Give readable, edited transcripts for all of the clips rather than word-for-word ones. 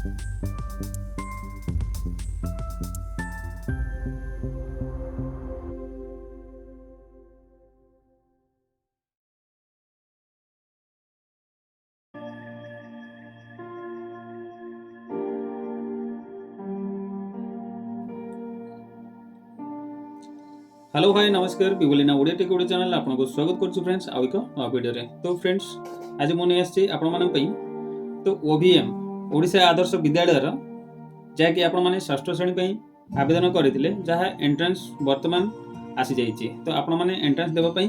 Hello hi नमस्कार बिबलिना Odia take Odia channel आपको स्वागत करछु फ्रेंड्स आउ एक नवा वीडियो रे। तो फ्रेंड्स आज मु नै आछि आपण मानन पई तो ओवीएम ओडिशा आदर्श विद्यालय रो जाकि आपण माने षष्ठ श्रेणी पई आवेदन करथिले जहा एंट्रेंस वर्तमान आसी जाईछि। तो आपण माने एंट्रेंस देबा पई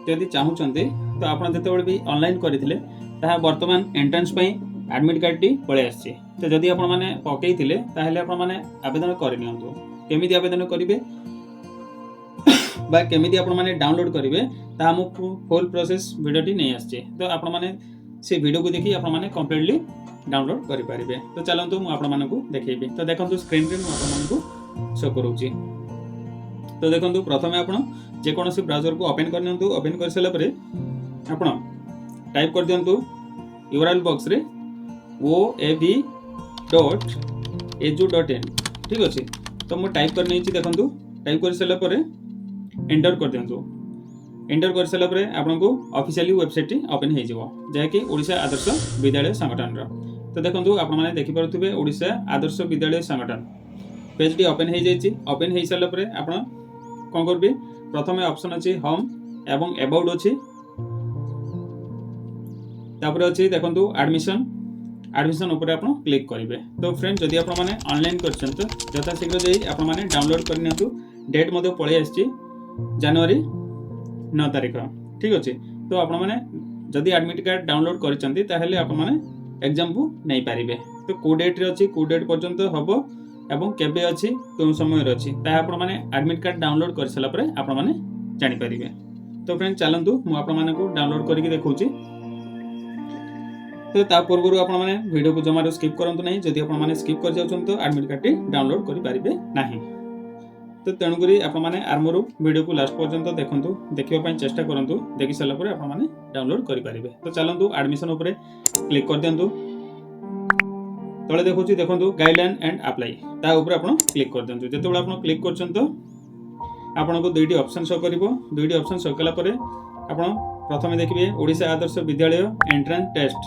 यदि चाहुचंते तो आपण जते भी ऑनलाइन करथिले ताहा वर्तमान एंट्रेंस पई एडमिट कार्ड टी पळे आछि। तो जदि आपण माने पकेइथिले ताहेले आपण माने आवेदन करिनियंतु। केमिति आवेदन करिवे बा केमिति आपण माने डाउनलोड करिवे ता हमकु फुल प्रोसेस वीडियो टी नै आछे। तो आपण माने से वीडियो को देखि आपण माने कंप्लीटली डाउनलोड करि पारिबे। तो चलंतु मु आपण मानकु देखेबे। तो देखंतु स्क्रीन रे मु आपण मानकु शो करूची। तो देखंतु प्रथमे आपण जे कोनोसी ब्राउजर को ओपन करनियंतु। ओपन कर सला परे आपण टाइप कर दियंतु यूआरएल बॉक्स रे oav.edu.in ठीक अछि। तो मु टाइप कर नैछि देखंतु। टाइप कर सला परे एंटर कर दियंतु। एंटर कर सला परे आपनको ऑफिशियली वेबसाइट टी ओपन हे जिवो जाकि ओडिशा आदर्श विद्यालय संगठन रो। तो देखंतु आपण माने देखि परथुबे ओडिशा आदर्श विद्यालय संगठन पेज टी ओपन हे जायछि। ओपन हे सला परे आपण कोन करबे प्रथमे ऑप्शन अछि होम एवं अबाउट अछि। तापर अछि देखंतु एडमिशन ऊपर आपण क्लिक करिवे। तो फ्रेंड जदि आपण माने ऑनलाइन करछन तो जथा शीघ्र जाई आपण माने डाउनलोड करनियंतु। डेट मध्ये पळे आछि जनवरी 9 तारिख ठीक अछि। तो आपण माने जदि एडमिट कार्ड डाउनलोड करिसंती ताहेले आपण माने एग्जाम को नै पारिबे। तो को डेट रे अछि को डेट पर्यंत हबो एवं केबे अछि कोन समय रे अछि ता आपण माने एडमिट कार्ड डाउनलोड कर सला परे आपण माने जानि पारिबे। तो फ्रेंड चलंतु मु आपण मानकु डाउनलोड करिकि देखौची। तो ता पूर्वरु आपण माने वीडियो को जमारो स्किप करंतु नै। जदि आपण माने स्किप कर जाउछन तो एडमिट कार्ड टी डाउनलोड करि पारिबे नाही। तो तेणुकरी आपण माने आरमरु वीडियो को लास्ट पर्यंत देखंतु। देखिबा पई चेष्टा करंतु। देखि सला परे आपण माने डाउनलोड करि पारिबे। तो चलंतु एडमिशन ऊपर क्लिक कर दियंतु। तळे देखौची देखंतु गाइडलाइन एंड अप्लाई ता ऊपर आपण क्लिक कर दियंतु। जेतेबेला आपण क्लिक करछन तो आपनको दुईटी ऑप्शन शो करिवो। दुईटी ऑप्शन शो कला परे आपण प्रथमे देखिबे ओडिशा आदर्श विद्यालय एंट्रेंस टेस्ट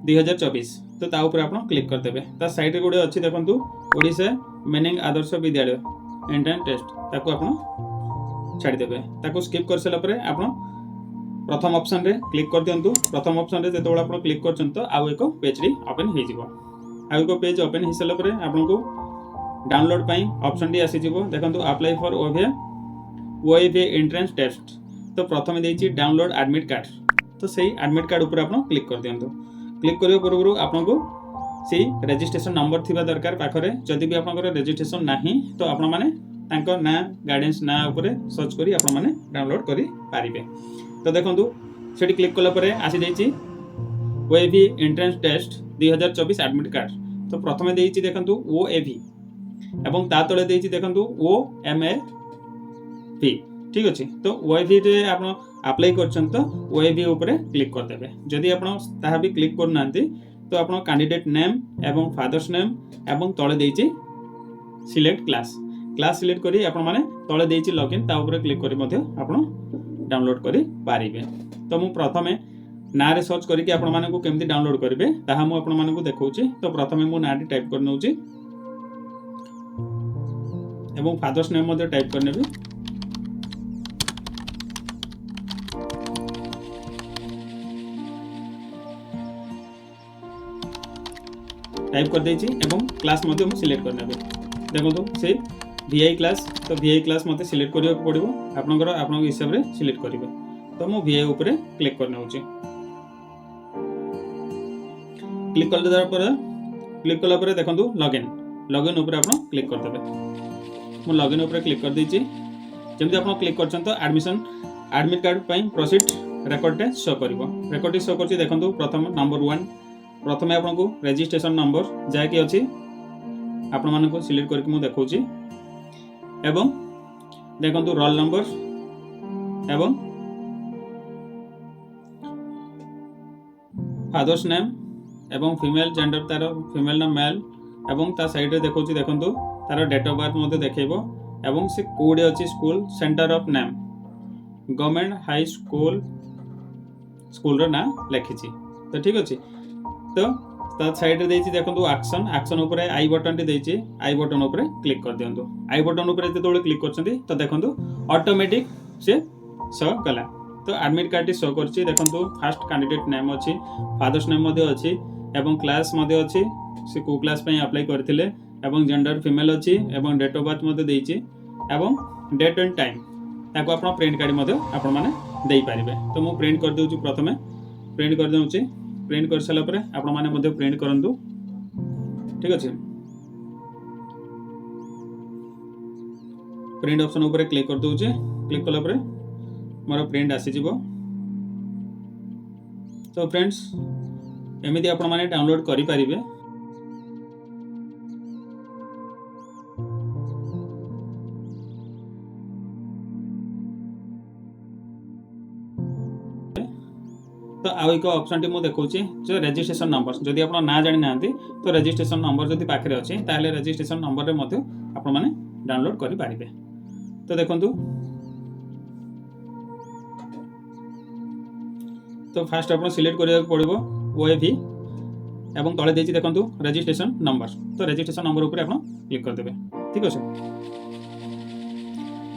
2024 तो ता ऊपर आपण क्लिक कर देबे। ता साइड रे गोडे अछि देखंतु Odisha meaning Adarsh Vidyalaya entrance test ताको आपण छाडी देबे। ताको स्किप कर सला परे आपण प्रथम ऑप्शन रे क्लिक कर दियंतु। प्रथम ऑप्शन रे जेतेबेला आपण क्लिक करछन तो आउ एको पेज री ओपन हे जिवो। आउ एको पेज ओपन हे सला परे आपनको डाउनलोड पई ऑप्शन डी आसी जिवो। देखंतु अप्लाई फॉर ओएवी एंट्रेंस टेस्ट तो प्रथमे देछि डाउनलोड एडमिट कार्ड। तो सेही एडमिट कार्ड ऊपर आपण क्लिक कर दियंतु। क्लिक करियो पूर्वरु आपनको सी रजिस्ट्रेशन नंबर थिबा दरकार पाखरे। जदि भी आपनकर रजिस्ट्रेशन नाही तो आपण माने तांको ना गाइडेंस ना ऊपर सर्च करी आपण माने डाउनलोड करी पारिबे। तो देखंतु सेठी क्लिक कला परे आसी जाईची ओएवी एंट्रेंस टेस्ट 2024 एडमिट कार्ड। तो प्रथमे देईची देखंतु ओएवी एवं ता तळे देईची देखंतु ओएमएवी ठीक अछि। तो ओएवी रे आपण अप्लाई करछन तो ओएवी ऊपर क्लिक कर देबे। जदि आपण ताहा भी क्लिक कर नांती तो आपण कैंडिडेट नेम एवं फादर्स नेम एवं तळे देइछि सिलेक्ट क्लास सिलेक्ट करी आपण माने तळे देइछि लॉगिन ता ऊपर क्लिक करी मध्ये आपण डाउनलोड करी पारिबे। तो मु प्रथमे ना रे सर्च करी कि आपण माने को केमति डाउनलोड करिवे ताहा मु आपण माने को देखौछि। तो प्रथमे मु नाटी टाइप कर नउछि एवं फादर्स नेम मध्ये टाइप कर नेबे। टाइप कर देछि एवं क्लास मध्ये हम सिलेक्ट कर नेबे। देखंतु से वीआई क्लास तो वीआई क्लास मते सिलेक्ट करियो पड़िबो। आपनकर आपन हिसाब रे सिलेक्ट करिवे। तो मु वीआई ऊपर क्लिक कर नउछि। क्लिक कर देला पर देखंतु लॉगिन ऊपर आपन क्लिक कर देबे। मु लॉगिन ऊपर क्लिक कर देछि। जेमति आपन क्लिक करछन तो एडमिट कार्ड पई प्रोसीड रेकॉर्ड टे शो करिवो। रेकॉर्ड शो करछि देखंतु प्रथम नंबर 1 प्रथमे आपनको रजिस्ट्रेशन नंबर जा कि अछि आपण मानको सिलेक्ट करके मु देखौछि एवं देखंतु रोल नंबर एवं फादर्स नेम एवं फीमेल जेंडर तार फीमेल ना मेल एवं ता साइड रे देखौची देखंतु तार डेट ऑफ बर्थ मध्ये देखेबो एवं से कोड अछि school centre of name government high school school रो नाम लिखिछि। तो ठीक अछि। तो ता साइड रे देछि देखंतु एक्शन एक्शन ऊपर आई बटन टी देछि आई बटन ऊपर क्लिक कर दियंतु। आई बटन ऊपर जेतोले क्लिक करछंती तो देखंतु ऑटोमेटिक से शो कला। तो एडमिट कार्ड टी शो करछि देखंतु फर्स्ट कैंडिडेट नेम अछि फादर्स नेम मध्ये अछि एवं क्लास मध्ये अछि से को क्लास पई अप्लाई करथिले एवं जेंडर फीमेल अछि एवं डेट ऑफ बर्थ मध्ये देछि एवं डेट एंड टाइम ताको आपण प्रिंट काढी मध्ये आपण माने देई परिबे। तो मु प्रिंट कर देउछि प्रथमे प्रिंट कर देउछि प्रिंट कर साला परे आपण माने मध्ये प्रिंट करंतु। ठीक अछि। प्रिंट ऑप्शन ऊपर क्लिक कर देउछि क्लिक कला परे मोर प्रिंट आसी जिवो। तो फ्रेंड्स एमिति आपण माने डाउनलोड करि परिबे। तो आउ एक ऑप्शन टी मु देखौछि जो रजिस्ट्रेशन नंबर जदि आपण ना जानि नांती तो रजिस्ट्रेशन नंबर जदि पाखरे अछि ताले रजिस्ट्रेशन नंबर रे मध्ये आपण माने डाउनलोड करि परिबे। तो देखंतु तो फास्ट आपण सिलेक्ट करिया पड़िबो ओएवी एवं तळे देछि देखंतु रजिस्ट्रेशन नंबर। तो रजिस्ट्रेशन नंबर ऊपर आपण क्लिक कर देबे। ठीक अछि।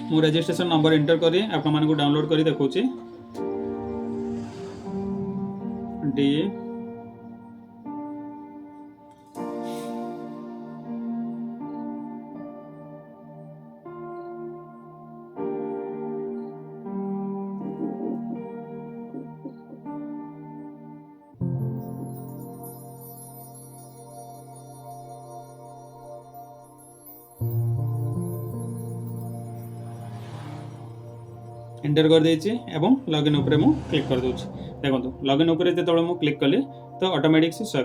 मु रजिस्ट्रेशन नंबर एंटर करी आपण माने को डाउनलोड करी देखौछि डी एंटर कर देछि एवं लॉगिन ऊपर मु क्लिक कर दोछि। देखंतु लॉगिन ऊपर जेतोळे मु क्लिक कली तो ऑटोमेटिक से शो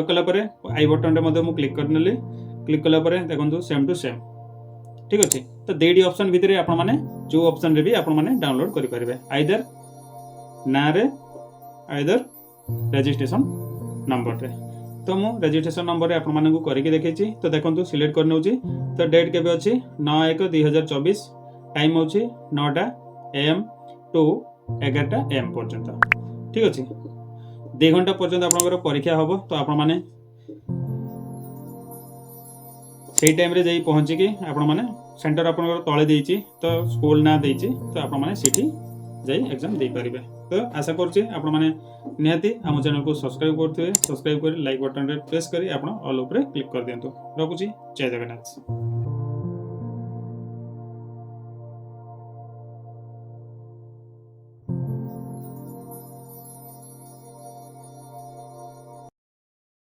कला परे आई बटन रे मध्ये मु क्लिक करनेली क्लिक कला परे देखंतु सेम टू सेम। ठीक अछि। तो देडी ऑप्शन भितरे आपण माने जो ऑप्शन रे भी आपण माने डाउनलोड करि परिबे आइदर ना रे आइदर रजिस्ट्रेशन नंबर रे। तो मु रजिस्ट्रेशन नंबर रे आपण माने को करिके देखैछि। तो देखंतु सिलेक्ट कर नउछि। तो डेट केबे अछि 9/1/2024 टाइम अछि 9टा AM टू 11टा AM पर्यंत। ठीक अछि। 2 घंटा पर्यंत आपनकर परीक्षा होबो। तो आपण माने सेही टाइम रे जाई पहुंची कि आपण माने सेंटर आपनकर तळे देइछि तो स्कूल ना देइछि तो आपण माने सिटी जाई एग्जाम दे परिबे। तो आशा करछि आपण माने निहाती हम चैनल को सब्सक्राइब करथिबे। सब्सक्राइब करी लाइक बटन रे प्रेस करी आपण ऑल ऊपर क्लिक कर दियंतु। रखुछि जय जगन्नाथ।